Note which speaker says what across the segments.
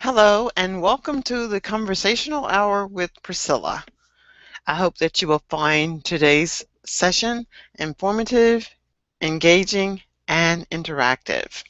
Speaker 1: Hello, and welcome to the Conversational Hour with Priscilla. I hope that you will find today's session informative, engaging, and interactive.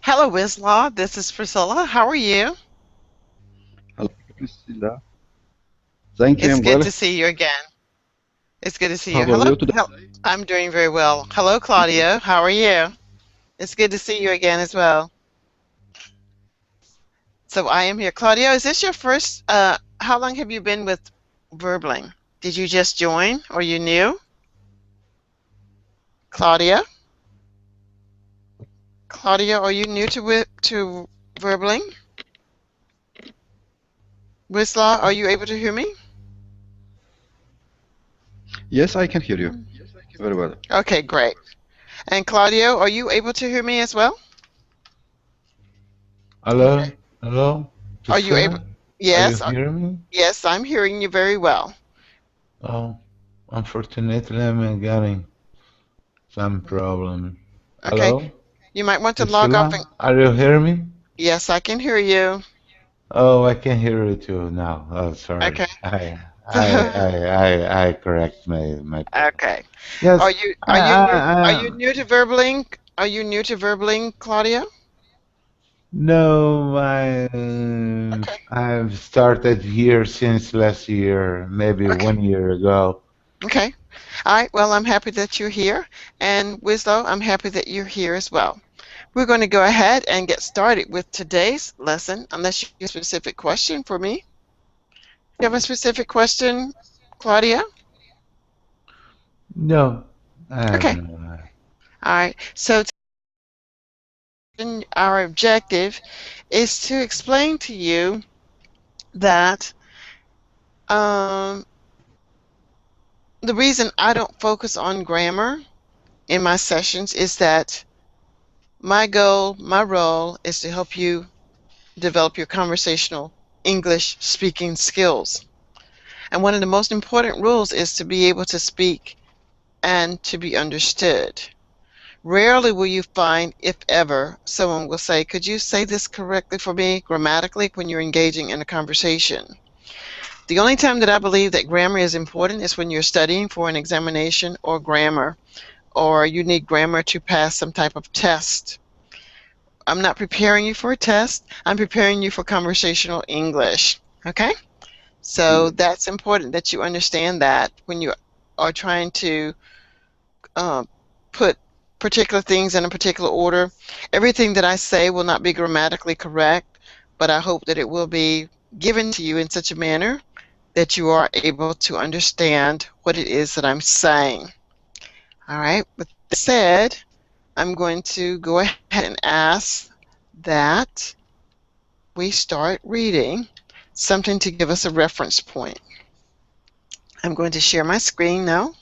Speaker 1: Hello, Wislaw. This is Priscilla. How are you?
Speaker 2: Hello, Priscilla. Thank you.
Speaker 1: It's
Speaker 2: I'm
Speaker 1: good
Speaker 2: well.
Speaker 1: to see you again. It's good to see
Speaker 2: How
Speaker 1: you.
Speaker 2: about
Speaker 1: Hello.
Speaker 2: you today?
Speaker 1: I'm doing very well. Hello, Claudia. How are you? It's good to see you again as well. So I am here. Claudia, is this your first, how long have you been with Verbling? Did you just join or you new? Claudia? Claudia, are you new to Verbling? Wislaw, are you able to hear me?
Speaker 2: Yes, I can hear you very well.
Speaker 1: Okay, great. And Claudio, are you able to hear me as well?
Speaker 3: Hello, hello,
Speaker 1: Are you able?
Speaker 3: Priscilla. Are you
Speaker 1: Yes,
Speaker 3: hearing me?
Speaker 1: yes, I'm hearing you very well.
Speaker 3: Oh, unfortunately, I'm getting some problem.
Speaker 1: Okay,
Speaker 3: Hello,
Speaker 1: you might want to log off and
Speaker 3: Priscilla. Are you hearing me?
Speaker 1: yes, I can hear you.
Speaker 3: Oh, I can hear you too now. Oh, sorry.
Speaker 1: Okay.
Speaker 3: I correct my problem.
Speaker 1: Okay. Are
Speaker 3: Yes,
Speaker 1: you
Speaker 3: I,
Speaker 1: are
Speaker 3: I
Speaker 1: you
Speaker 3: am.
Speaker 1: new to Verbling? Are you new to Verbling, Claudia?
Speaker 3: No,
Speaker 1: Okay.
Speaker 3: I've started here since last year, maybe
Speaker 1: Okay.
Speaker 3: 1 year ago.
Speaker 1: Okay. All right. Well, I'm happy that you're here. And Wislow, I'm happy that you're here as well. we're going to go ahead and get started with today's lesson, unless you have a specific question for me. You have a specific question, Claudia?
Speaker 3: No, I have
Speaker 1: Okay.
Speaker 3: no.
Speaker 1: All right. So our objective is to explain to you that the reason I don't focus on grammar in my sessions is that my goal, my role is to help you develop your conversational English speaking skills. And one of the most important rules is to be able to speak and to be understood. Rarely will you find, if ever, someone will say, could you say this correctly for me grammatically when you're engaging in a conversation? The only time that I believe that grammar is important is when you're studying for an examination or grammar, or you need grammar to pass some type of test. I'm not preparing you for a test. I'm preparing you for conversational English. Okay? So that's important that you understand that when you are trying to put particular things in a particular order. Everything that I say will not be grammatically correct, but I hope that it will be given to you in such a manner that you are able to understand what it is that I'm saying. All right, with that said, I'm going to go ahead and ask that we start reading something to give us a reference point. I'm going to share my screen now.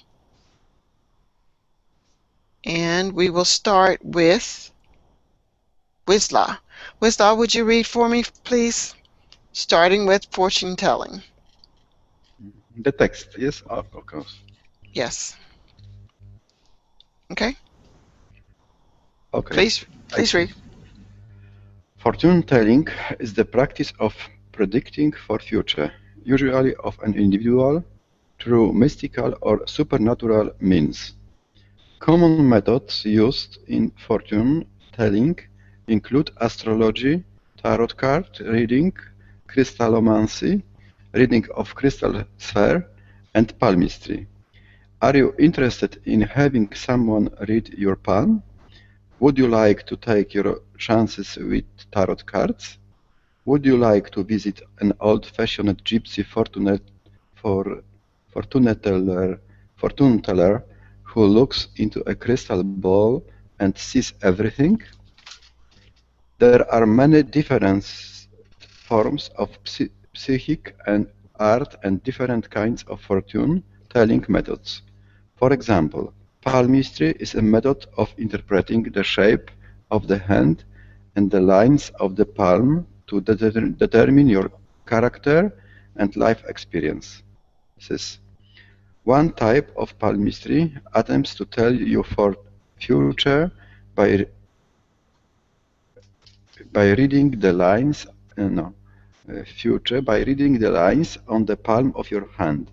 Speaker 1: And we will start with Wisla. Wisla, would you read for me, please? Starting with fortune telling.
Speaker 2: The text, yes, of course.
Speaker 1: Yes. Okay.
Speaker 2: Okay.
Speaker 1: Please read.
Speaker 2: Fortune telling is the practice of predicting for future, usually of an individual, through mystical or supernatural means. Common methods used in fortune telling include astrology, tarot card reading, crystallomancy, reading of crystal sphere, and palmistry. Are you interested in having someone read your palm? Would you like to take your chances with tarot cards? Would you like to visit an old-fashioned gypsy fortune teller who looks into a crystal ball and sees everything? There are many different forms of psychic and art and different kinds of fortune-telling methods. For example, palmistry is a method of interpreting the shape of the hand and the lines of the palm to determine your character and life experiences. One type of palmistry attempts to tell you for future by reading the lines on the palm of your hand.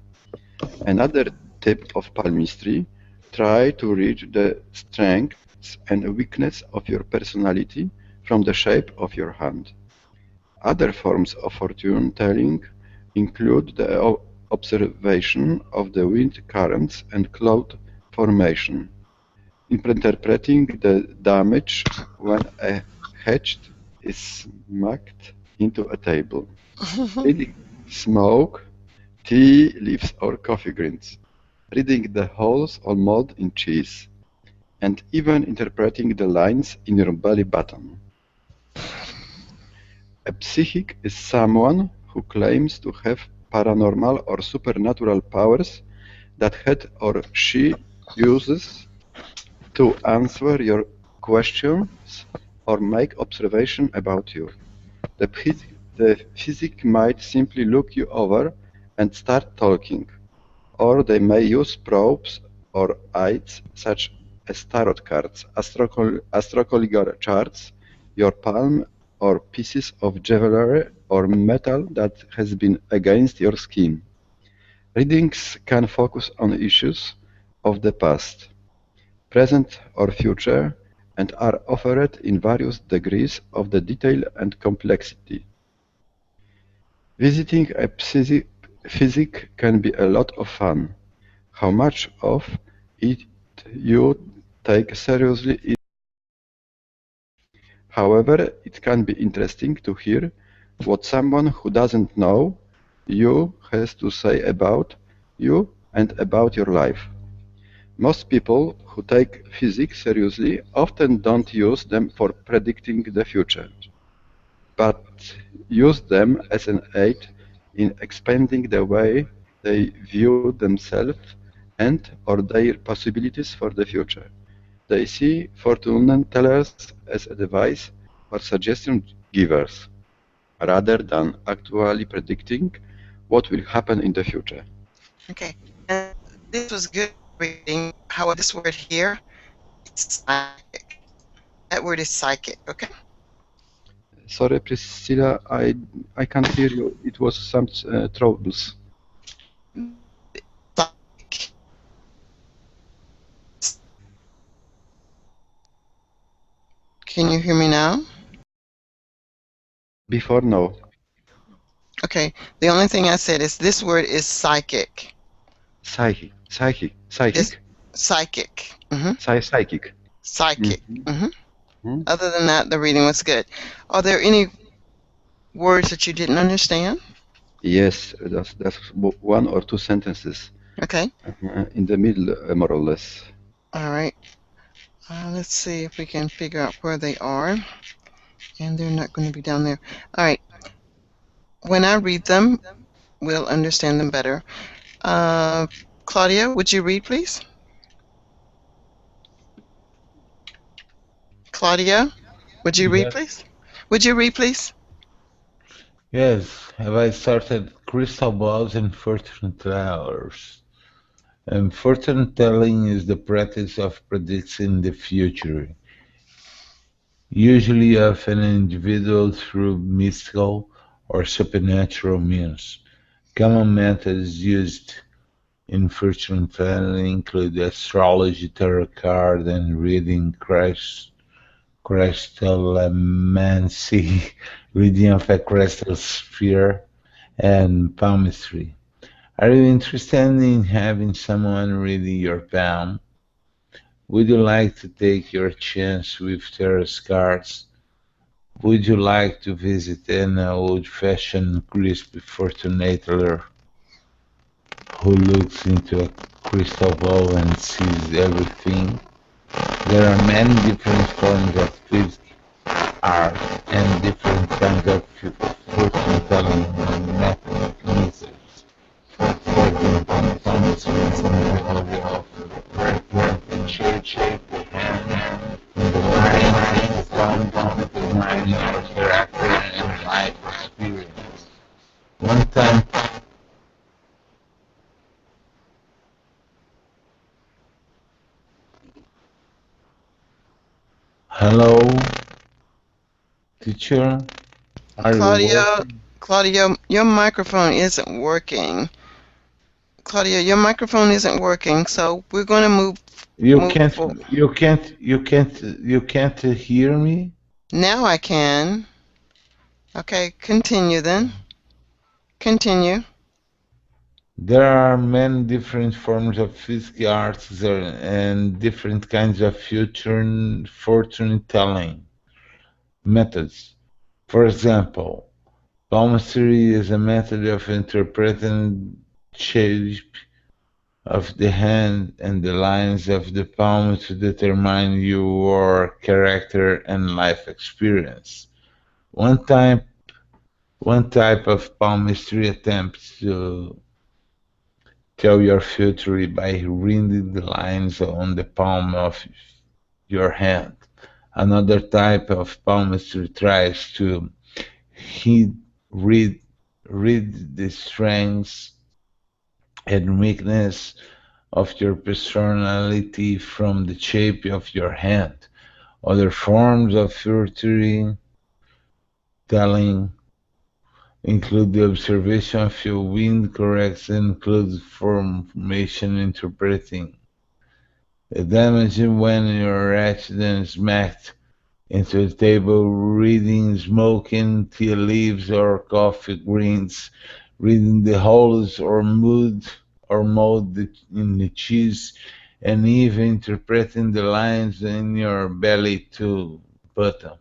Speaker 2: Another type of palmistry try to read the strengths and weaknesses of your personality from the shape of your hand. Other forms of fortune telling include the observation of the wind currents and cloud formation, interpreting the damage when a hedge is smacked into a table, reading smoke, tea leaves or coffee grounds, reading the holes or mold in cheese, and even interpreting the lines in your belly button. A psychic is someone who claims to have paranormal or supernatural powers that he or she uses to answer your questions or make observations about you. The psychic might simply look you over and start talking, or they may use probes or aids such as tarot cards, astrological charts, your palm, or pieces of jewelry or metal that has been against your skin. Readings can focus on issues of the past, present or future, and are offered in various degrees of the detail and complexity. Visiting a psychic can be a lot of fun. How much of it you take seriously However, it can be interesting to hear what someone who doesn't know you has to say about you and about your life. Most people who take physics seriously often don't use them for predicting the future, but use them as an aid in expanding the way they view themselves and or their possibilities for the future. They see fortune tellers as a device or suggestion givers, rather than actually predicting what will happen in the future.
Speaker 1: Okay. And this was good reading. However, this word here is psychic. That word is psychic, okay?
Speaker 2: Sorry, Priscilla, I can't hear you. It was some troubles.
Speaker 1: Psychic. Can you hear me now?
Speaker 2: Before, no.
Speaker 1: Okay. The only thing I said is this word is psychic.
Speaker 2: Psychic.
Speaker 1: It's psychic.
Speaker 2: Psychic.
Speaker 1: Psychic.
Speaker 2: Mhm.
Speaker 1: Other than that, the reading was good. Are there any words that you didn't understand?
Speaker 2: Yes, that's one or two sentences
Speaker 1: Okay.
Speaker 2: in the middle, more or less.
Speaker 1: All right. Let's see if we can figure out where they are. And they're not going to be down there. All right. When I read them, we'll understand them better. Claudia, would you read, please? Claudia, would you read,
Speaker 3: Yes.
Speaker 1: please? Would you read, please?
Speaker 3: Yes, have I started crystal balls and fortune tellers? And fortune telling is the practice of predicting the future, usually of an individual through mystical or supernatural means. Common methods used in fortune telling include astrology, tarot card, and reading crystallomancy, reading of a crystal sphere, and palmistry. Are you interested in having someone reading your palm? Would you like to take your chance with tarot cards? Would you like to visit an old-fashioned crispy fortunator who looks into a crystal ball and sees everything? There are many different forms of physics art and different kinds of fortune-telling mechanisms. For example, some experts in the behavior of represent the shape the hand, the line, some design your character and life experience. One time, hello, teacher, are you working?
Speaker 1: Claudia, your microphone isn't working. Claudia, your microphone isn't working, so we're going to move forward.
Speaker 3: You can't hear me?
Speaker 1: Now I can. Okay, continue then. Continue.
Speaker 3: There are many different forms of physical arts and different kinds of fortune telling methods. For example, palmistry is a method of interpreting shape of the hand and the lines of the palm to determine your character and life experience. One type of palmistry attempts to tell your future by reading the lines on the palm of your hand. Another type of palmistry tries to he- read read the strengths and weakness of your personality from the shape of your hand. Other forms of fortune telling include the observation of your wind corrects include formation interpreting. The damage when your accident smacked into a table reading smoking tea leaves or coffee greens, reading the holes or mold in the cheese, and even interpreting the lines in your belly to bottom.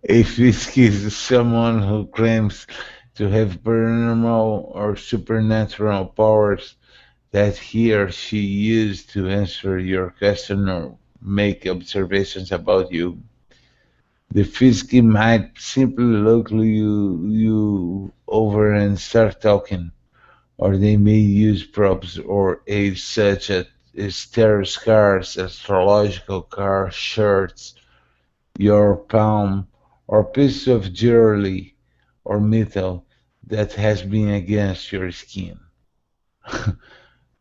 Speaker 3: A fisk is someone who claims to have paranormal or supernatural powers that he or she uses to answer your question or make observations about you. The fisk might simply look you over and start talking, or they may use props or aids such as tarot cards, astrological cards, shirts, your palm, or piece of jewelry or metal that has been against your skin.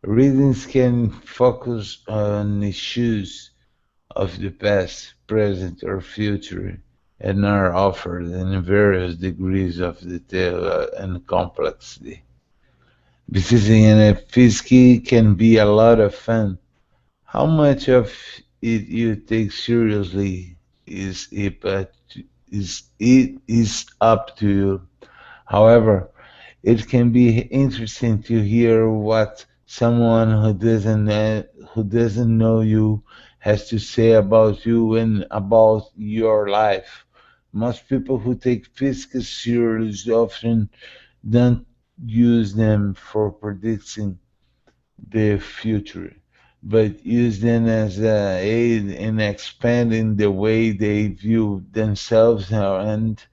Speaker 3: Readings can focus on issues of the past, present, or future, and are offered in various degrees of detail and complexity. Visiting a Fisky can be a lot of fun. How much of it you take seriously is up to you. However, it can be interesting to hear what someone who doesn't know you has to say about you and about your life. Most people who take physics seriously often don't use them for predicting the future, but use them as a aid in expanding the way they view themselves and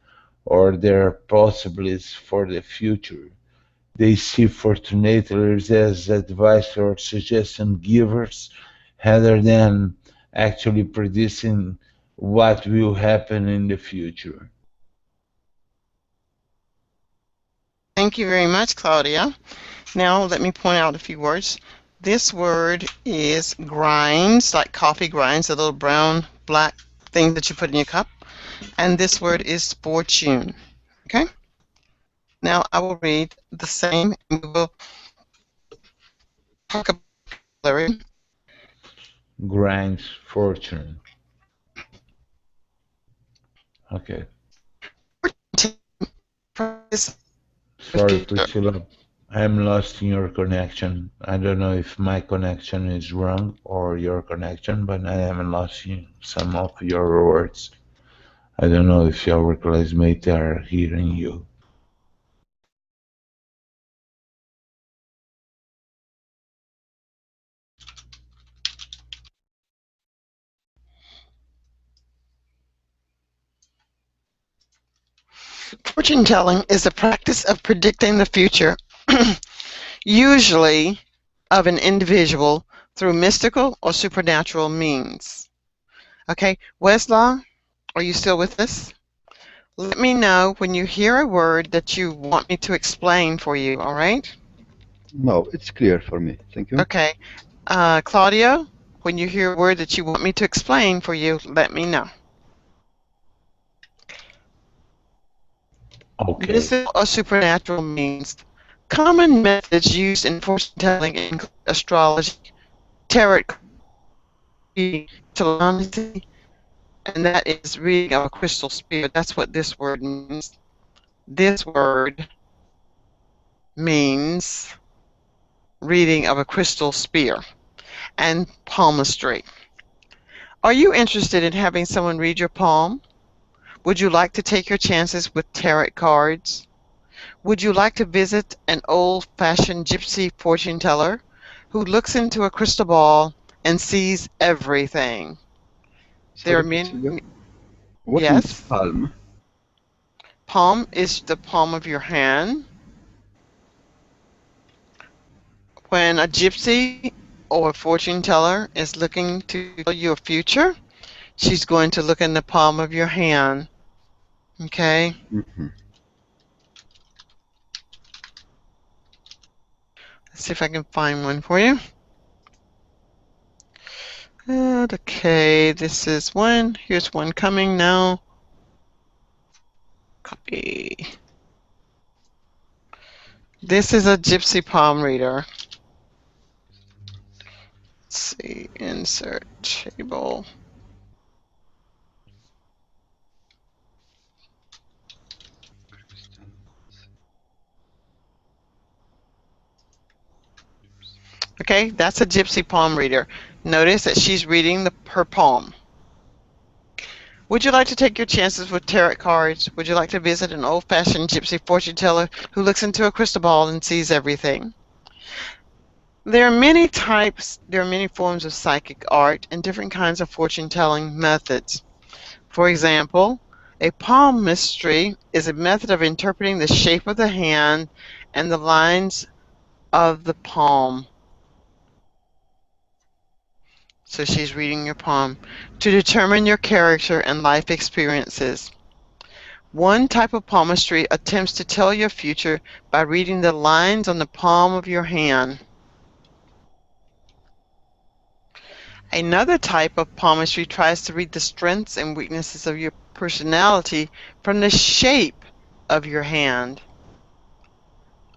Speaker 3: or their possibilities for the future. They see fortunators as advice or suggestion givers rather than actually predicting what will happen in the future.
Speaker 1: Thank you very much, Claudia. Now let me point out a few words. This word is grinds, like coffee grinds, the little brown, black thing that you put in your cup. And this word is fortune. Okay? Now I will read the same, and we will talk about vocabulary.
Speaker 3: Grinds fortune. Okay. Sorry, Priscilla. I'm lost in your connection. I don't know if my connection is wrong or your connection, but I am lost in some of your words. I don't know if your classmates are hearing you.
Speaker 1: Fortune telling is the practice of predicting the future, usually of an individual through mystical or supernatural means. Okay, Wesla, are you still with us? Let me know when you hear a word that you want me to explain for you, all right?
Speaker 2: No, it's clear for me. Thank you.
Speaker 1: Okay. Claudio, when you hear a word that you want me to explain for you, let me know.
Speaker 3: Okay.
Speaker 1: Mystical or supernatural means. Common methods used in fortune telling include astrology, tarot, telepathy, and that is reading of a crystal sphere. That's what this word means. This word means reading of a crystal sphere and palmistry. Are you interested in having someone read your palm? Would you like to take your chances with tarot cards? Would you like to visit an old-fashioned gypsy fortune teller who looks into a crystal ball and sees everything? There are
Speaker 2: Sorry,
Speaker 1: many.
Speaker 2: Priscilla. What means
Speaker 1: Yes.
Speaker 2: palm?
Speaker 1: Palm is the palm of your hand. When a gypsy or a fortune teller is looking to tell your future, she's going to look in the palm of your hand. Okay?
Speaker 2: Mm-hmm.
Speaker 1: Let's see if I can find one for you. Okay, this is one. Here's one coming now. Copy. This is a gypsy palm reader. Let's see, insert table. Okay, that's a gypsy palm reader. Notice that she's reading her palm. Would you like to take your chances with tarot cards? Would you like to visit an old-fashioned gypsy fortune teller who looks into a crystal ball and sees everything? There are many forms of psychic art and different kinds of fortune-telling methods. For example, a palmistry is a method of interpreting the shape of the hand and the lines of the palm. So she's reading your palm to determine your character and life experiences. One type of palmistry attempts to tell your future by reading the lines on the palm of your hand. Another type of palmistry tries to read the strengths and weaknesses of your personality from the shape of your hand.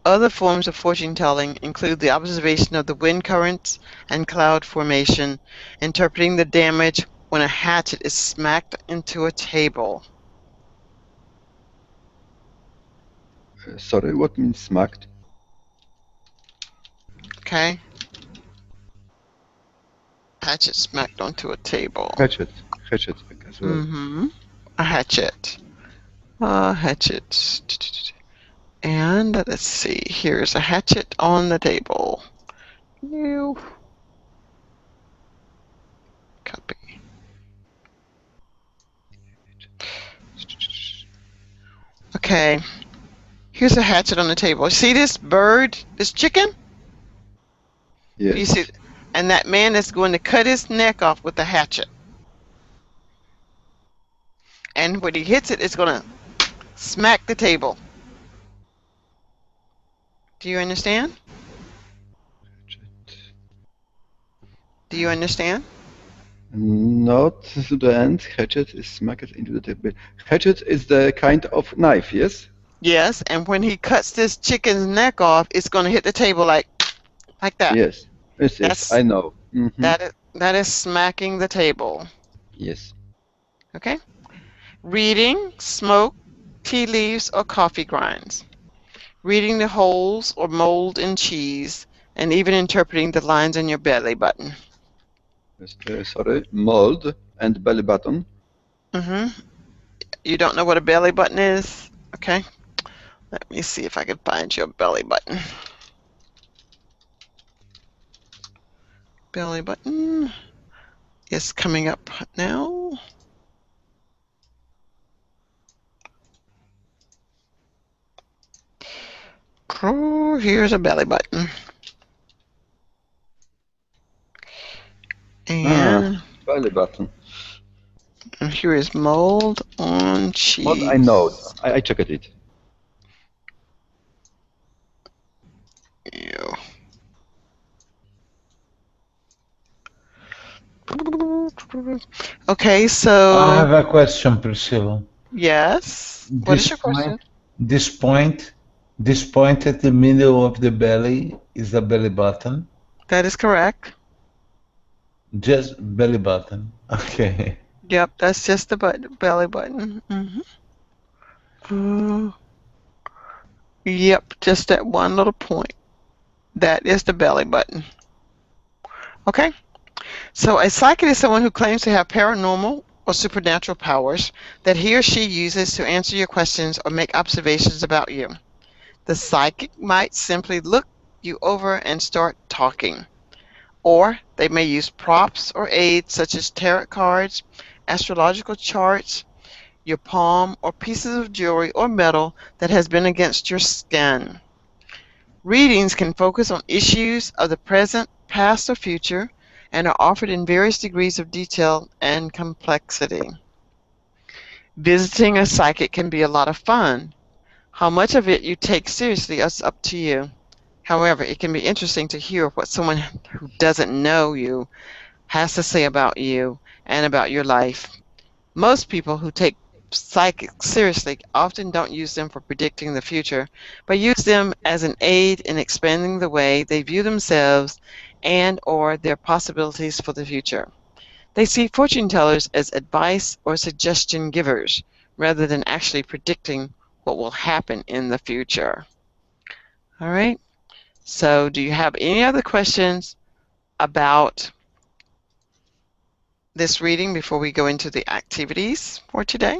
Speaker 1: Other forms of fortune telling include the observation of the wind currents and cloud formation, interpreting the damage when a hatchet is smacked into a table.
Speaker 2: Sorry, what means smacked?
Speaker 1: Okay. Hatchet smacked onto a table.
Speaker 2: Hatchet as well.
Speaker 1: Mm-hmm. A hatchet. A hatchet. And let's see, here's a hatchet on the table. New. Copy. Okay. Here's a hatchet on the table. See this bird, this chicken?
Speaker 2: Yes.
Speaker 1: You see, and that man is going to cut his neck off with a hatchet. And when he hits it, it's going to smack the table. Do you understand? Do you understand?
Speaker 2: Not to the end. Hatchet is smacked into the table. Hatchet is the kind of knife, yes?
Speaker 1: Yes, and when he cuts this chicken's neck off, it's going to hit the table like that.
Speaker 2: Yes. Yes, I know. Mm-hmm.
Speaker 1: That is smacking the table.
Speaker 2: Yes.
Speaker 1: Okay? Reading, smoke, tea leaves, or coffee grinds. Reading the holes or mold in cheese, and even interpreting the lines in your belly button.
Speaker 2: Sorry, mold and belly button.
Speaker 1: Mm-hmm. You don't know what a belly button is? Okay. Let me see if I can find you a belly button. Belly button is coming up now. Oh, here's a belly button. And
Speaker 2: belly button.
Speaker 1: And here is mold on cheese.
Speaker 2: Mold, I know. I checked it.
Speaker 1: Ew. Okay, so
Speaker 3: I have a question, Priscilla.
Speaker 1: Yes. What is your question?
Speaker 3: This point at the middle of the belly is the belly button?
Speaker 1: That is correct.
Speaker 3: Just belly button. Okay.
Speaker 1: Yep, that's just the belly button. Mm-hmm. Yep, just that one little point. That is the belly button. Okay? So a psychic is someone who claims to have paranormal or supernatural powers that he or she uses to answer your questions or make observations about you. The psychic might simply look you over and start talking. Or they may use props or aids such as tarot cards, astrological charts, your palm, or pieces of jewelry or metal that has been against your skin. Readings can focus on issues of the present, past, or future, and are offered in various degrees of detail and complexity. Visiting a psychic can be a lot of fun. How much of it you take seriously is up to you. However, it can be interesting to hear what someone who doesn't know you has to say about you and about your life. Most people who take psychics seriously often don't use them for predicting the future, but use them as an aid in expanding the way they view themselves and or their possibilities for the future. They see fortune tellers as advice or suggestion givers rather than actually predicting what will happen in the future. All right. So do you have any other questions about this reading before we go into the activities for today?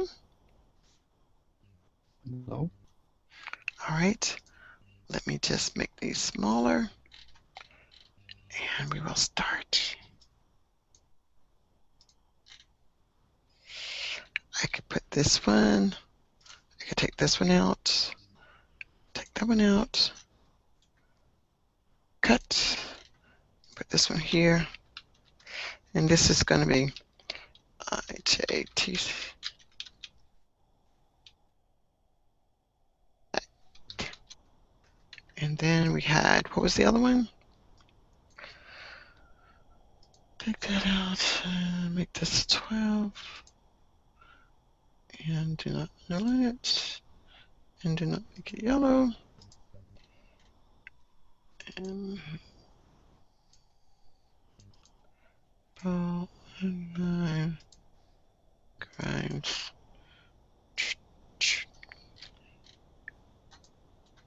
Speaker 2: No.
Speaker 1: All right. Let me just make these smaller. And we will start. I could put this one. I could take this one out. Take that one out. Cut. Put this one here. And this is going to be IJT. And then we had, what was the other one? Take that out. Make this 12. And do not underline it. And do not make it yellow. And ball and 9 grinds.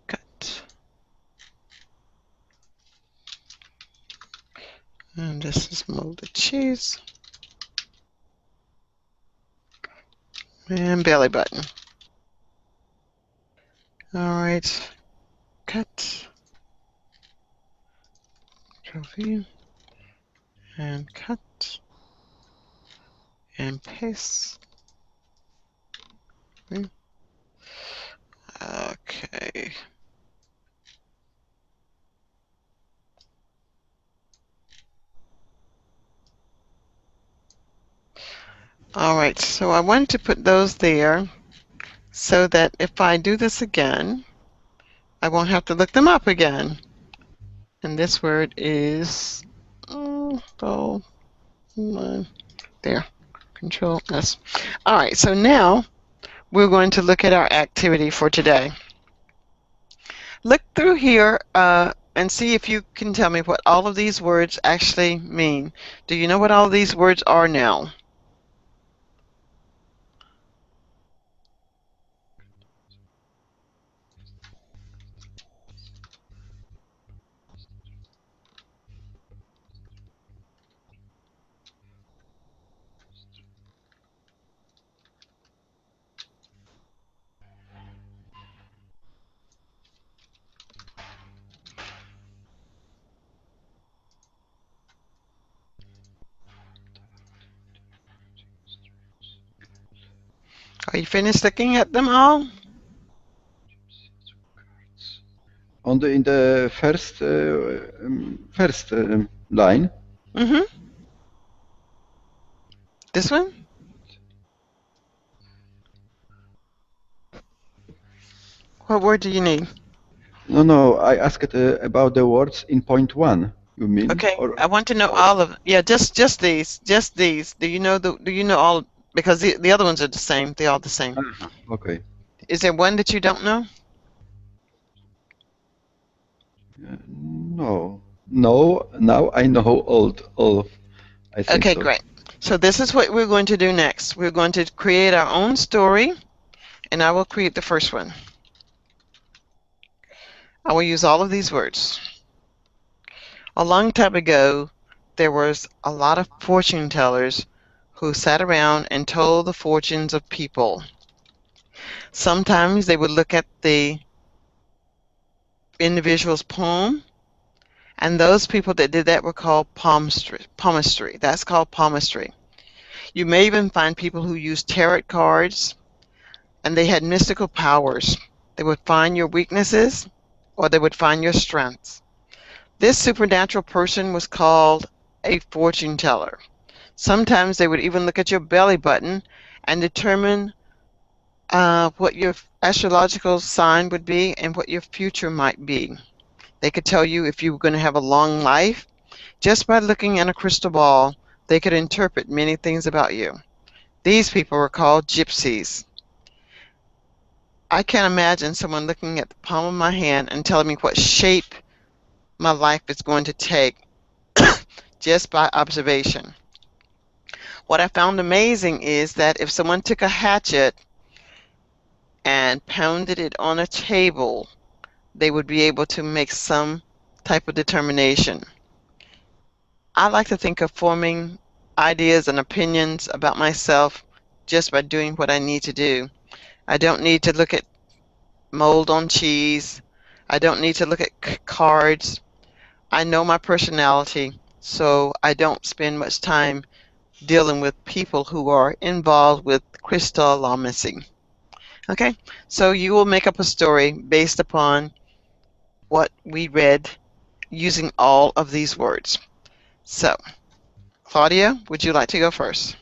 Speaker 1: Cut. And this is molded cheese. And belly button. All right. Cut. Control-V. And cut. And paste. Okay. All right, so I wanted to put those there so that if I do this again, I won't have to look them up again. And this word is, there, Control S. All right, so now we're going to look at our activity for today. Look through here and see if you can tell me what all of these words actually mean. Do you know what all of these words are now? Are you finished looking at them all?
Speaker 2: In the first line.
Speaker 1: Mm-hmm. This one? What word do you need?
Speaker 2: No, I asked about the words in point 1. You mean?
Speaker 1: Okay, I want to know all of them. Yeah, just these. Do you know all? Because the other ones are the same. They're all the same.
Speaker 2: Okay.
Speaker 1: Is there one that you don't know?
Speaker 2: No. Now I know all. I think
Speaker 1: Okay,
Speaker 2: so.
Speaker 1: great. So this is what we're going to do next. We're going to create our own story, and I will create the first one. I will use all of these words. A long time ago, there was a lot of fortune tellers who sat around and told the fortunes of people. Sometimes they would look at the individual's palm, and those people that did that were called palmistry. That's called palmistry. You may even find people who used tarot cards, and they had mystical powers. They would find your weaknesses, or they would find your strengths. This supernatural person was called a fortune teller. Sometimes they would even look at your belly button and determine what your astrological sign would be and what your future might be. They could tell you if you were going to have a long life. Just by looking at a crystal ball, they could interpret many things about you. These people were called gypsies. I can't imagine someone looking at the palm of my hand and telling me what shape my life is going to take just by observation. What I found amazing is that if someone took a hatchet and pounded it on a table, they would be able to make some type of determination. I like to think of forming ideas and opinions about myself just by doing what I need to do. I don't need to look at mold on cheese. I don't need to look at cards. I know my personality, so I don't spend much time dealing with people who are involved with crystallomancy. Okay, so you will make up a story based upon what we read using all of these words. So, Claudia, would you like to go first?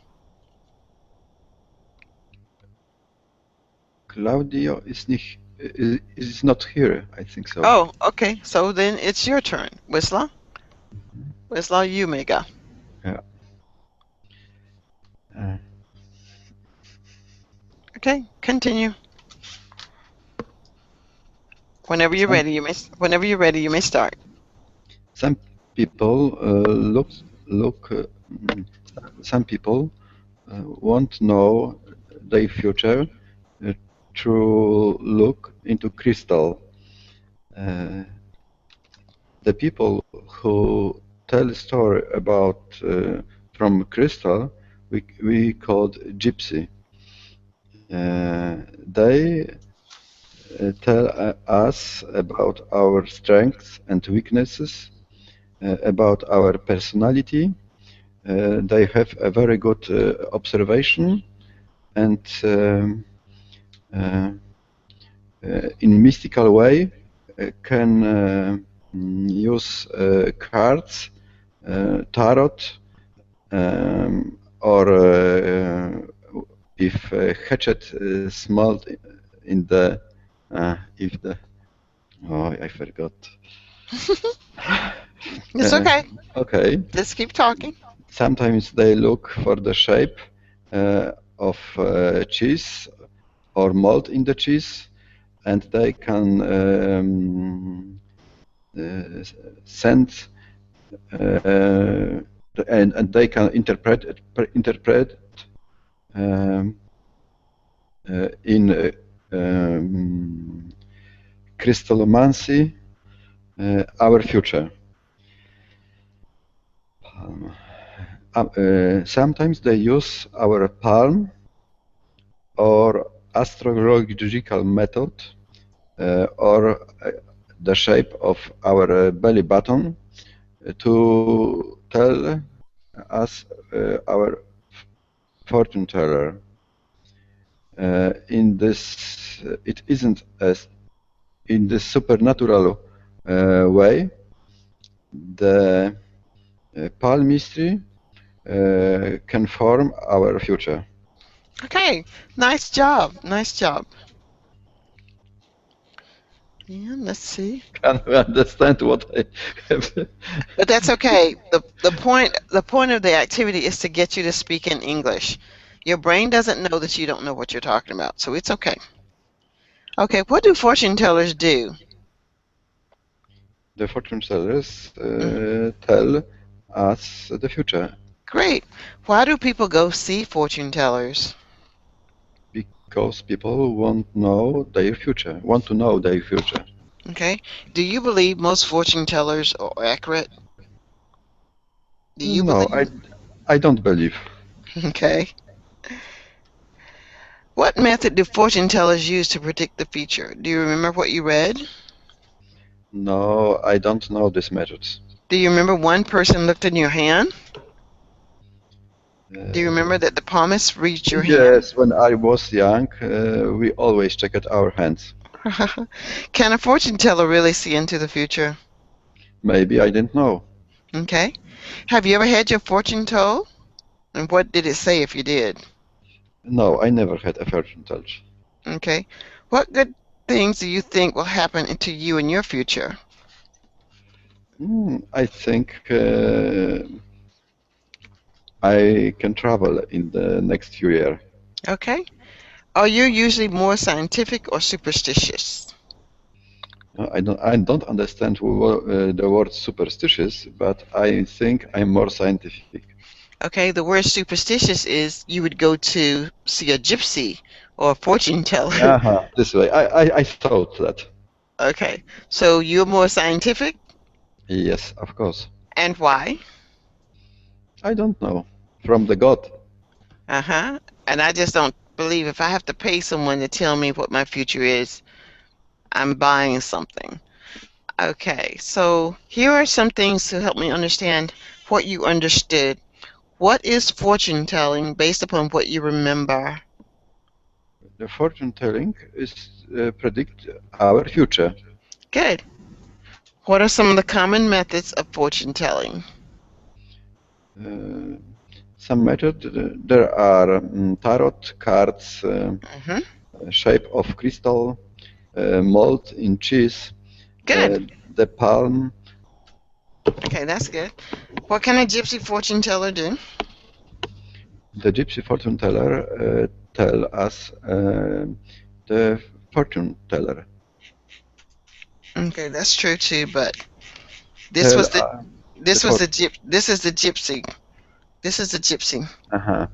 Speaker 2: Claudio is not here, I think so.
Speaker 1: Oh, okay. So then it's your turn. Wisla? Wisla, you may go.
Speaker 2: Yeah.
Speaker 1: Okay, continue. Whenever you're ready, you may start.
Speaker 2: Some people some people won't know their future to look into crystal. The people who tell a story about from crystal, we called gypsy. They tell us about our strengths and weaknesses, about our personality. They have a very good observation, and in mystical way can use cards, tarot, or if hatchet smelled in the if the I forgot.
Speaker 1: It's okay.
Speaker 2: Okay.
Speaker 1: Just keep talking.
Speaker 2: Sometimes they look for the shape of cheese or mold in the cheese, and they can send and they can interpret in crystallomancy our future. Sometimes they use our palm or astrological method or the shape of our belly button to tell us our fortune teller. In this, it isn't as in this supernatural way. The palmistry can form our future.
Speaker 1: Okay, nice job. Nice job. Yeah, let's see.
Speaker 2: Can you understand what I have?
Speaker 1: But that's okay. The point of the activity is to get you to speak in English. Your brain doesn't know that you don't know what you're talking about, so it's okay. Okay, what do fortune tellers do?
Speaker 2: The fortune tellers tell us the future.
Speaker 1: Great. Why do people go see fortune tellers?
Speaker 2: Because people want to know their future.
Speaker 1: Okay. Do you believe most fortune tellers are accurate? Do you
Speaker 2: No,
Speaker 1: believe?
Speaker 2: I don't believe.
Speaker 1: Okay. What method do fortune tellers use to predict the future? Do you remember what you read?
Speaker 2: No, I don't know these methods.
Speaker 1: Do you remember one person looked in your hand? Do you remember that the palmist reached your hand?
Speaker 2: Yes, when I was young, we always checked our hands.
Speaker 1: Can a fortune teller really see into the future?
Speaker 2: Maybe I didn't know.
Speaker 1: Okay. Have you ever had your fortune told? And what did it say if you did?
Speaker 2: No, I never had a fortune teller.
Speaker 1: Okay. What good things do you think will happen to you in your future?
Speaker 2: I think I can travel in the next few years.
Speaker 1: Okay. Are you usually more scientific or superstitious?
Speaker 2: I don't understand the word superstitious, but I think I'm more scientific.
Speaker 1: Okay, the word superstitious is you would go to see a gypsy or a fortune teller.
Speaker 2: This way. I thought that.
Speaker 1: Okay, so you're more scientific?
Speaker 2: Yes, of course.
Speaker 1: And why?
Speaker 2: I don't know. from the God.
Speaker 1: Uh-huh. And I just don't believe if I have to pay someone to tell me what my future is, I'm buying something. Okay, so here are some things to help me understand what you understood. What is fortune telling based upon what you remember?
Speaker 2: The fortune telling is predict our future.
Speaker 1: Good. What are some of the common methods of fortune telling?
Speaker 2: Some method there are tarot cards,
Speaker 1: Hmm.
Speaker 2: shape of crystal, mold in cheese,
Speaker 1: Good.
Speaker 2: the palm.
Speaker 1: Okay, that's good. What can a gypsy fortune teller do?
Speaker 2: The gypsy fortune teller tell us the fortune teller.
Speaker 1: Okay, that's true too, but this
Speaker 2: Tell
Speaker 1: was the
Speaker 2: the
Speaker 1: this was the
Speaker 2: fortune.
Speaker 1: gyp this is the gypsy. This is the gypsy.
Speaker 2: Uh-huh.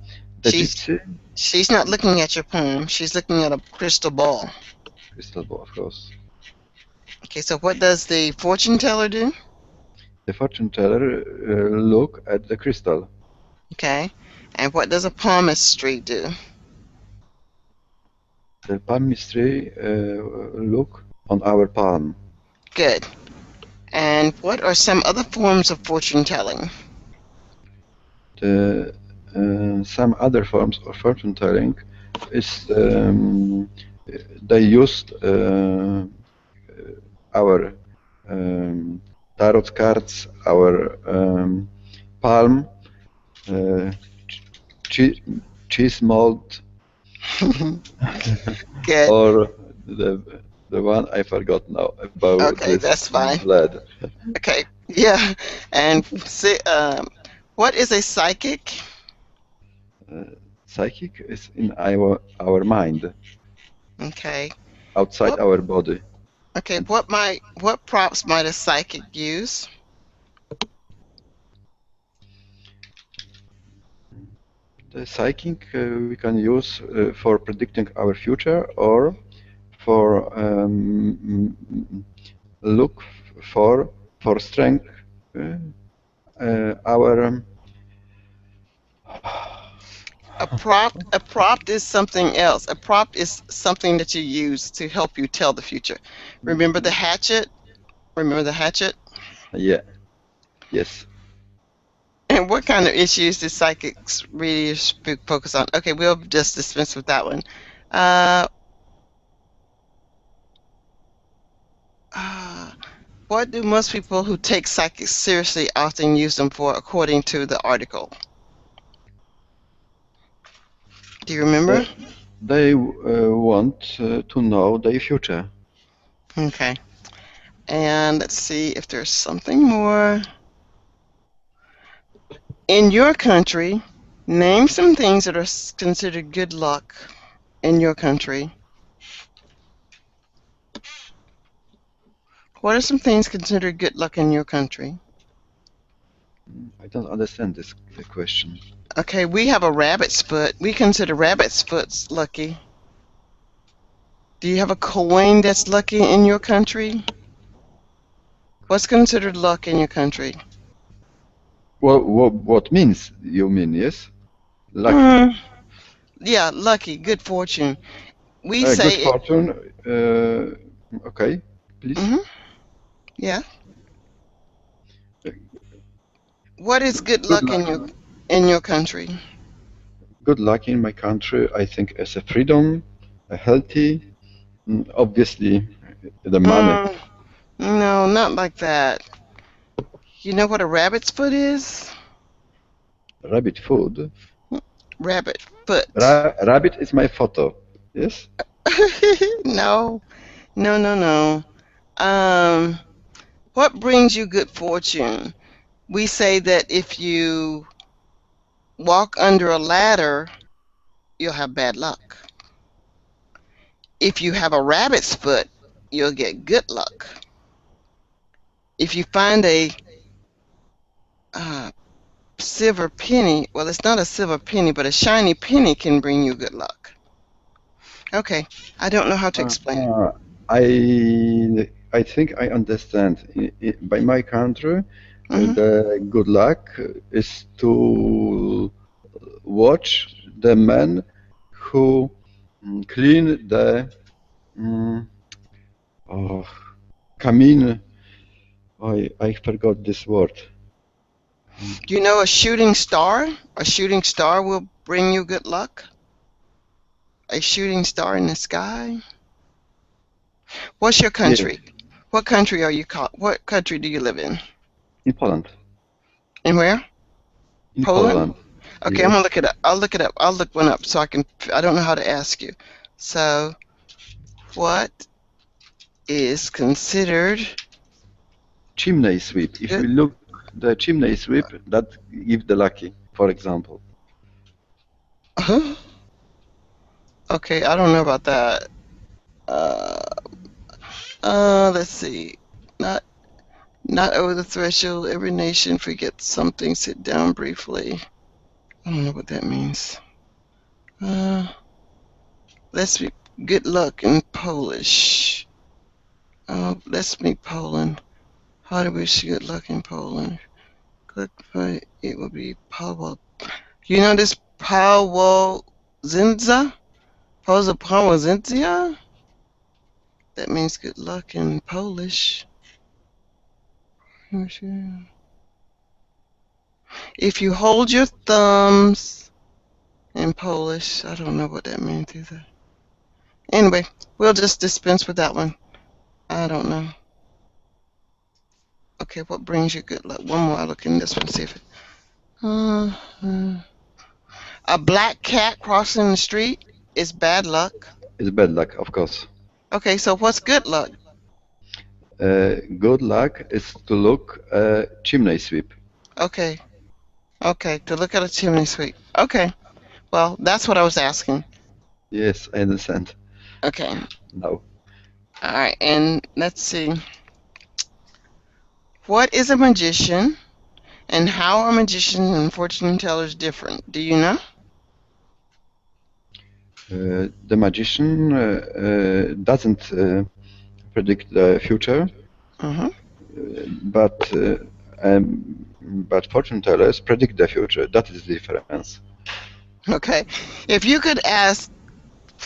Speaker 2: The
Speaker 1: She's
Speaker 2: gypsy
Speaker 1: she's not looking at your poem. She's looking at a crystal ball.
Speaker 2: crystal ball, of course.
Speaker 1: Okay, so what does the fortune teller do?
Speaker 2: The fortune teller look at the crystal.
Speaker 1: Okay, and what does a palmistry do?
Speaker 2: The palmistry look on our palm.
Speaker 1: Good. And what are some other forms of fortune telling?
Speaker 2: Some other forms of fortune telling is they used our tarot cards, our palm, cheese mold,
Speaker 1: Good.
Speaker 2: or the one I forgot now about
Speaker 1: Okay,
Speaker 2: this
Speaker 1: that's fine.
Speaker 2: blood.
Speaker 1: Okay, yeah. And what is a psychic?
Speaker 2: Psychic is in our mind,
Speaker 1: Okay.
Speaker 2: outside
Speaker 1: What?
Speaker 2: our body.
Speaker 1: Okay.
Speaker 2: And
Speaker 1: What props might a psychic use?
Speaker 2: the psychic we can use for predicting our future or for look for strength our
Speaker 1: A prompt is something else. A prompt is something that you use to help you tell the future. Remember the hatchet? Remember the hatchet?
Speaker 2: yeah, yes.
Speaker 1: And what kind of issues do psychics really focus on? Okay, we'll just dismiss with that one. Uh, uh, what do most people who take psychics seriously often use them for, according to the article? Do you remember?
Speaker 2: They want to know their future.
Speaker 1: Okay. And let's see if there's something more. In your country, name some things that are considered good luck in your country. What are some things considered good luck in your country?
Speaker 2: I don't understand this question.
Speaker 1: Okay, we have a rabbit's foot. We consider rabbit's foots lucky. Do you have a coin that's lucky in your country? What's considered luck in your country?
Speaker 2: Well, what means you mean? Yes, lucky.
Speaker 1: Yeah, lucky, good fortune. We
Speaker 2: Good
Speaker 1: say it.
Speaker 2: fortune. Okay, please.
Speaker 1: Yeah. What is good
Speaker 2: Good
Speaker 1: luck in your country?
Speaker 2: Good luck in my country. I think as a freedom, a healthy, obviously the money.
Speaker 1: No, not like that. You know what a rabbit's foot is?
Speaker 2: Rabbit food.
Speaker 1: Rabbit foot.
Speaker 2: Rabbit is my photo. Yes.
Speaker 1: No, no. What brings you good fortune? We say that if you walk under a ladder, you'll have bad luck. If you have a rabbit's foot, you'll get good luck. If you find a silver penny, well, it's not a silver penny, but a shiny penny can bring you good luck. Okay, I don't know how to explain it.
Speaker 2: I think I understand. By my country,
Speaker 1: Mhm.
Speaker 2: the good luck is to watch the man who clean the kamin. I forgot this word.
Speaker 1: You know a shooting star? A shooting star will bring you good luck? A shooting star in the sky? What's your country?
Speaker 2: Yes,
Speaker 1: What country are you what country do you live in?
Speaker 2: in Poland.
Speaker 1: In where?
Speaker 2: In
Speaker 1: Poland?
Speaker 2: Poland.
Speaker 1: Okay, I'm gonna
Speaker 2: Yes.
Speaker 1: look it up. I'll look it up. I'll look one up so I don't know how to ask you. So, what is considered
Speaker 2: Chimney sweep. If
Speaker 1: good?
Speaker 2: we look the chimney sweep, that give the lucky, for example.
Speaker 1: Huh? Okay, I don't know about that. Uh, let's see. Not not over the threshold. Every nation forgets something. Sit down briefly. I don't know what that means. Uh, let's be good luck in Polish. Let's meet Poland. How do we wish you good luck in Poland? Click for it will be Paweł. You know this Paweł Zinza? Paweł Zinza? That means good luck in Polish. If you hold your thumbs in Polish, I don't know what that means either. Anyway, we'll just dispense with that one. I don't know. Okay, what brings you good luck? One more. I'll look in this one, see if it. A black cat crossing the street is bad luck.
Speaker 2: It's bad luck, of course.
Speaker 1: Okay, so what's good luck?
Speaker 2: Good luck is to look chimney sweep.
Speaker 1: Okay, okay, to look at a chimney sweep. Okay, well, that's what I was asking.
Speaker 2: Yes, I understand.
Speaker 1: Okay,
Speaker 2: Now,
Speaker 1: all right, and let's see. What is a magician, and how are magicians and fortune tellers different? Do you know?
Speaker 2: the magician doesn't predict the future,
Speaker 1: Uh-huh.
Speaker 2: but fortune tellers predict the future. That is the difference.
Speaker 1: Okay, if you could ask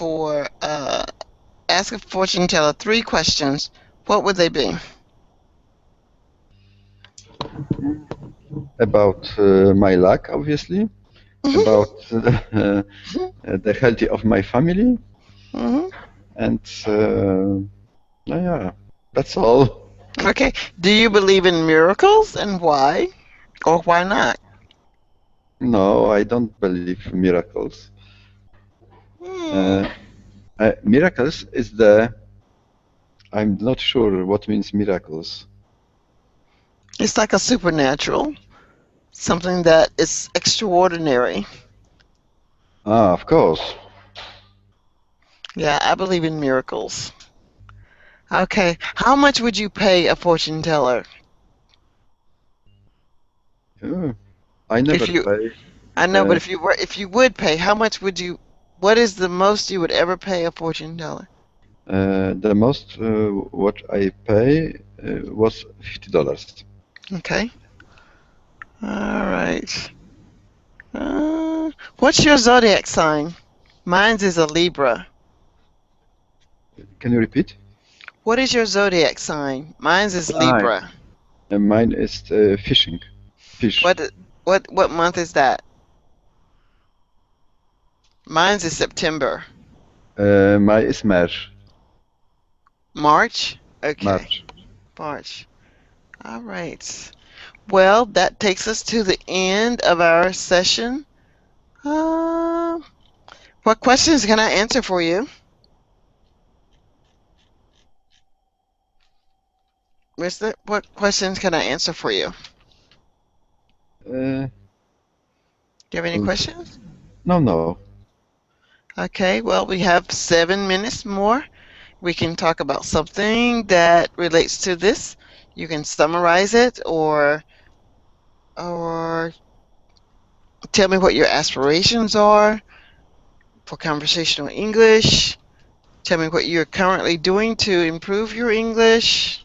Speaker 1: a fortune teller 3 questions, what would they be?
Speaker 2: About my luck, obviously, about the health of my family, and yeah, that's all.
Speaker 1: Okay, do you believe in miracles and why? Or why not?
Speaker 2: No, I don't believe miracles. Miracles is I'm not sure what means miracles.
Speaker 1: It's like a supernatural, something that is extraordinary.
Speaker 2: Of course.
Speaker 1: Yeah, I believe in miracles. Okay, how much would you pay a fortune teller?
Speaker 2: I never
Speaker 1: If you,
Speaker 2: pay.
Speaker 1: I know, but if you would pay, how much would you? What is the most you would ever pay a fortune teller?
Speaker 2: The most what I pay was $50.
Speaker 1: Okay. All right. What's your zodiac sign? Mine's is a Libra.
Speaker 2: Can you repeat?
Speaker 1: What is your zodiac sign? Mine's is Libra.
Speaker 2: Mine is fishing. Fish.
Speaker 1: What month is that? Mine's is September.
Speaker 2: Mine is March.
Speaker 1: March? Okay. March. All right. Well, that takes us to the end of our session. What questions can I answer for you? What questions can I answer for you? Do you have any questions?
Speaker 2: No.
Speaker 1: Okay, well, we have 7 minutes more. We can talk about something that relates to this. You can summarize it or tell me what your aspirations are for conversational English. Tell me what you're currently doing to improve your English.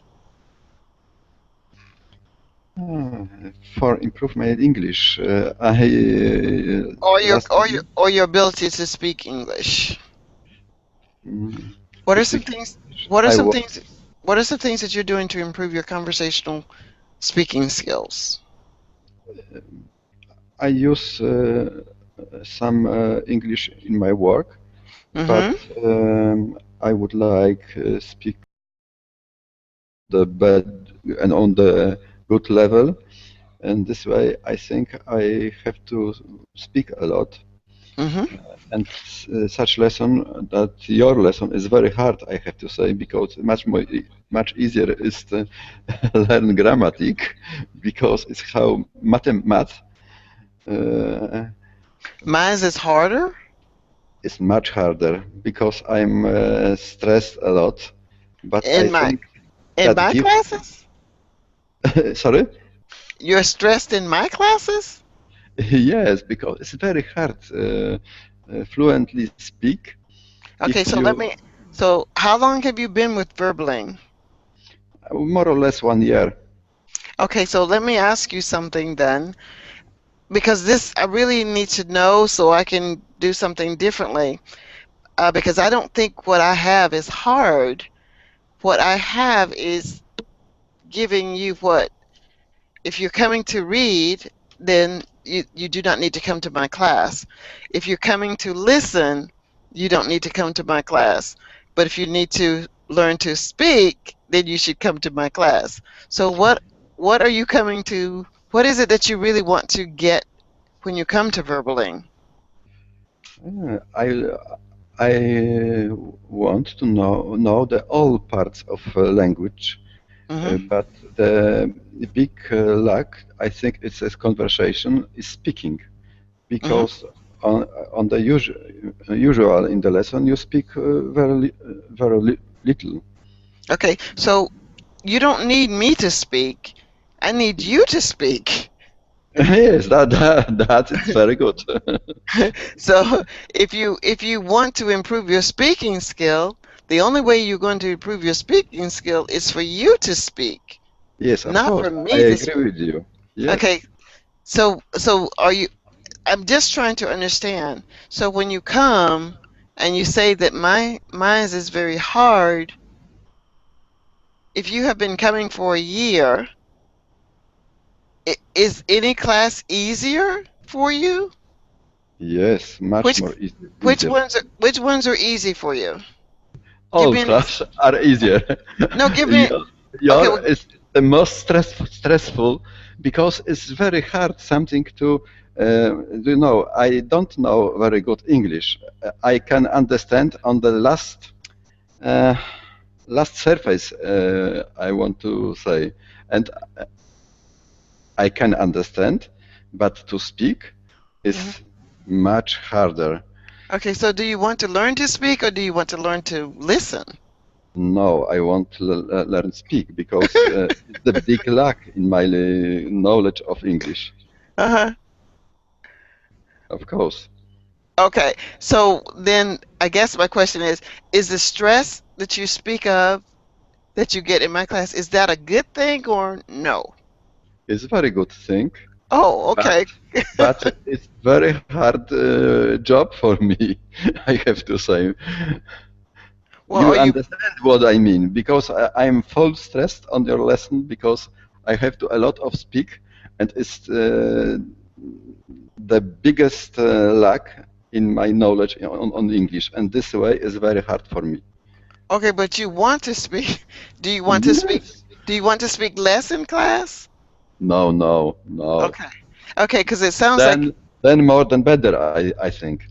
Speaker 2: For improve my English, I
Speaker 1: Or your
Speaker 2: last
Speaker 1: or
Speaker 2: year
Speaker 1: your or your ability to speak English. What
Speaker 2: to
Speaker 1: are some
Speaker 2: speak
Speaker 1: things
Speaker 2: English.
Speaker 1: what are some things what are some things that you're doing to improve your conversational speaking skills?
Speaker 2: I use some English in my work, but
Speaker 1: Mm-hmm.
Speaker 2: I would like speak the bad and on the good level. And this way, I think I have to speak a lot.
Speaker 1: Mm-hmm.
Speaker 2: And such lesson that your lesson is very hard, I have to say, because much easier is to learn grammatic, because it's how math
Speaker 1: Mine is harder
Speaker 2: is much harder because I'm stressed a lot. But I
Speaker 1: in my
Speaker 2: think
Speaker 1: in
Speaker 2: that
Speaker 1: my
Speaker 2: gives.
Speaker 1: classes.
Speaker 2: Sorry?
Speaker 1: You're stressed in my classes?
Speaker 2: Yes, because it's very hard fluently speak
Speaker 1: Okay,
Speaker 2: if
Speaker 1: so
Speaker 2: you
Speaker 1: so how long have you been with Verbaling?
Speaker 2: more or less 1 year.
Speaker 1: Okay, so let me ask you something then, because this I really need to know so I can do something differently. Because I don't think what I have is hard. What I have is giving you what, if you're coming to read, then you do not need to come to my class. If you're coming to listen, you don't need to come to my class. But if you need to learn to speak, then you should come to my class. So what are you coming to? What is it that you really want to get when you come to Verbaling?
Speaker 2: I want to know the all parts of language,
Speaker 1: Hmm.
Speaker 2: but the big lack, I think, it's a conversation is speaking,
Speaker 1: Hmm.
Speaker 2: because on the usual in the lesson you speak very little.
Speaker 1: Okay, so you don't need me to speak. I need you to speak.
Speaker 2: Yes, that it's very good.
Speaker 1: So if you want to improve your speaking skill, the only way you're going to improve your speaking skill is for you to speak,
Speaker 2: Yes, of
Speaker 1: not for
Speaker 2: course, I
Speaker 1: me to
Speaker 2: agree
Speaker 1: speak.
Speaker 2: with you. Yes.
Speaker 1: Okay, so are you, I'm just trying to understand. So when you come and you say that mine is very hard, if you have been coming for a year, is any class easier for you?
Speaker 2: Yes, much
Speaker 1: Which
Speaker 2: more easier.
Speaker 1: which ones are easy for you? Give
Speaker 2: All
Speaker 1: me an ex
Speaker 2: classes are easier.
Speaker 1: No, give me.
Speaker 2: your,
Speaker 1: Okay,
Speaker 2: your
Speaker 1: well,
Speaker 2: is the most stressful because it's very hard something to I don't know very good English. I can understand on the uh, last surface, I want to say, and I can understand, but to speak
Speaker 1: mhm.
Speaker 2: is much harder.
Speaker 1: Okay, so do you want to learn to speak or do you want to learn to listen?
Speaker 2: No, I want to learn speak because it's the big lack in my knowledge of English,
Speaker 1: Uh-huh.
Speaker 2: of course.
Speaker 1: Okay, so then I guess my question is the stress that you speak of that you get in my class, is that a good thing or no?
Speaker 2: It's a very good thing,
Speaker 1: Oh,
Speaker 2: but
Speaker 1: okay.
Speaker 2: it's very hard job for me. I have to say.
Speaker 1: Well,
Speaker 2: You
Speaker 1: are you
Speaker 2: understand what I mean because I'm full stressed on your lesson because I have to a lot of speak, and it's the biggest lack in my knowledge on English, and this way is very hard for me.
Speaker 1: okay, but you want to speak. Do you want to speak?
Speaker 2: Yes.
Speaker 1: Do you want to speak less in class?
Speaker 2: No, no, no.
Speaker 1: Okay. Okay, because it sounds like,
Speaker 2: Then more than better, I think.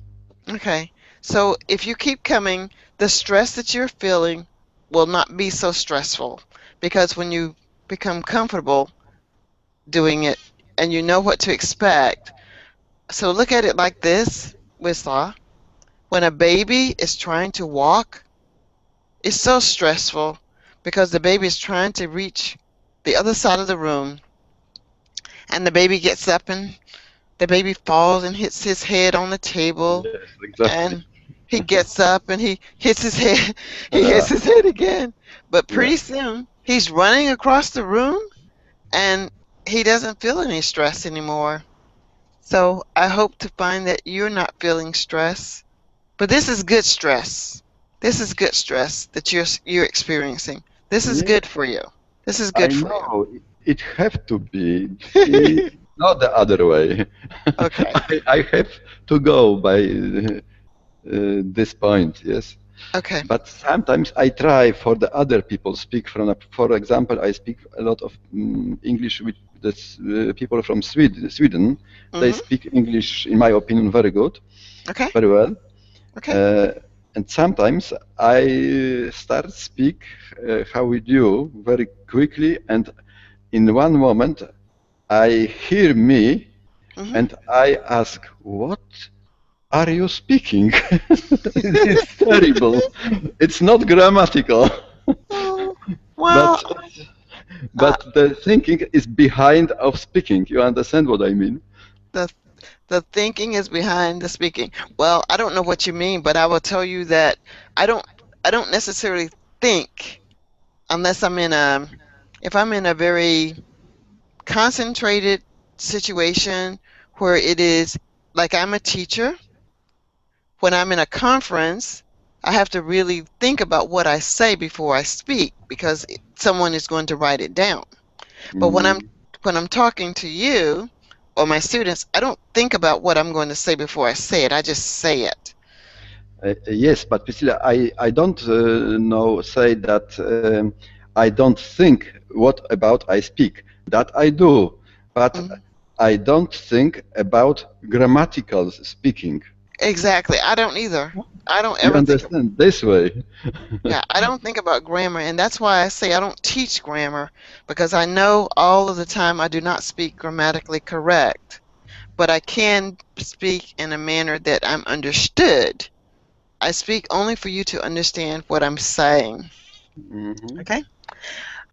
Speaker 1: okay. So if you keep coming, the stress that you're feeling will not be so stressful because when you become comfortable doing it and you know what to expect. So look at it like this, Wisla. When a baby is trying to walk, it's so stressful because the baby is trying to reach the other side of the room and the baby gets up and the baby falls and hits his head on the table
Speaker 2: Yes, exactly.
Speaker 1: and he gets up and he hits his head he hits
Speaker 2: Uh,
Speaker 1: his head again. But
Speaker 2: yeah.
Speaker 1: pretty soon he's running across the room and he doesn't feel any stress anymore. So I hope to find that you're not feeling stress. But this is good stress. This is good stress that you're experiencing. This is
Speaker 2: Yeah,
Speaker 1: good for you. This is
Speaker 2: I
Speaker 1: good for you.
Speaker 2: know it have to be. It's not the other way.
Speaker 1: Okay.
Speaker 2: I have to go by this point, yes.
Speaker 1: Okay.
Speaker 2: But sometimes I try for the other people speak from. For example, I speak a lot of English with the people from Sweden. They
Speaker 1: Mhm.
Speaker 2: speak English, in my opinion, very good,
Speaker 1: Okay.
Speaker 2: very well.
Speaker 1: Okay.
Speaker 2: And sometimes I start speak how we do very quickly, and in one moment I hear me,
Speaker 1: Mhm.
Speaker 2: and I ask, "What are you speaking?" It's terrible. It's not grammatical,
Speaker 1: Oh, well,
Speaker 2: but the thinking is behind of speaking. You understand what I mean?
Speaker 1: the the thinking is behind the speaking. Well, I don't know what you mean, but I will tell you that I don't I don't necessarily think unless if I'm in a very concentrated situation where it is like I'm a teacher. When I'm in a conference, I have to really think about what I say before I speak because someone is going to write it down. But
Speaker 2: Mm.
Speaker 1: when I'm talking to you or my students, I don't think about what I'm going to say before I say it. I just say it.
Speaker 2: Yes, but Priscilla, I don't say that I don't think what about I speak. That I do, but
Speaker 1: Mhm.
Speaker 2: I don't think about grammatical speaking.
Speaker 1: Exactly. I don't either. I don't
Speaker 2: You
Speaker 1: ever think
Speaker 2: understand this way?
Speaker 1: Yeah, I don't think about grammar, and that's why I say I don't teach grammar because I know all of the time I do not speak grammatically correct, but I can speak in a manner that I'm understood. I speak only for you to understand what I'm saying.
Speaker 2: Mhm.
Speaker 1: Okay?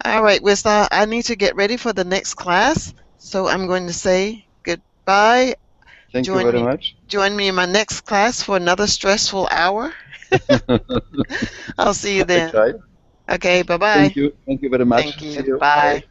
Speaker 1: All right, Wisla, I need to get ready for the next class, so I'm going to say goodbye.
Speaker 2: Thank you
Speaker 1: Join
Speaker 2: very
Speaker 1: me
Speaker 2: much.
Speaker 1: join me in my next class for another stressful hour. I'll see you
Speaker 2: I
Speaker 1: then.
Speaker 2: tried.
Speaker 1: Okay, bye-bye.
Speaker 2: Thank you very much.
Speaker 1: Thank
Speaker 2: See
Speaker 1: you.
Speaker 2: you. Bye.
Speaker 1: Bye.